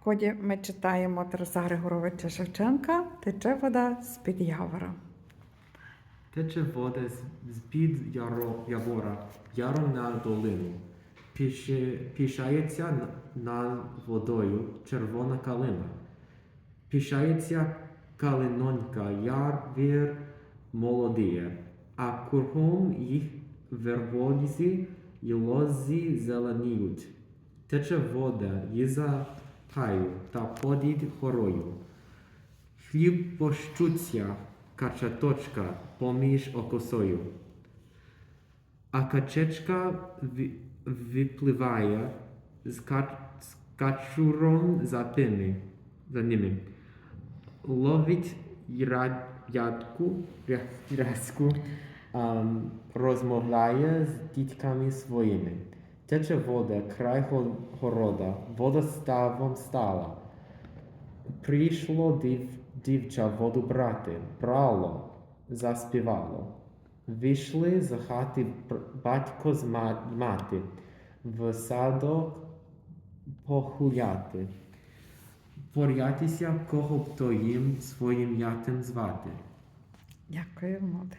поході ми читаємо Тараса Григоровича Шевченка «Тече вода з-під явора». Тече вода з-під явора, яром на долину. Пишається над водою червона калина. Пишається калинонька, явір молодіє, а кругом їх верболізи й лози зеленіють. Тече вода із-за гаю та подід горою. Хлібощуться качаточка поміж окосою. А качечка випливає з качуром за ними. Ловить рязку, розмовляє з дітками своїми. Тече вода край города, вода ставом стала. Прийшло дівча воду брати, брало, заспівало. Вийшли з хати батько з мати, в садок погуляти. Порятися, кого б то їм своїм ятем звати. Дякую, молодець.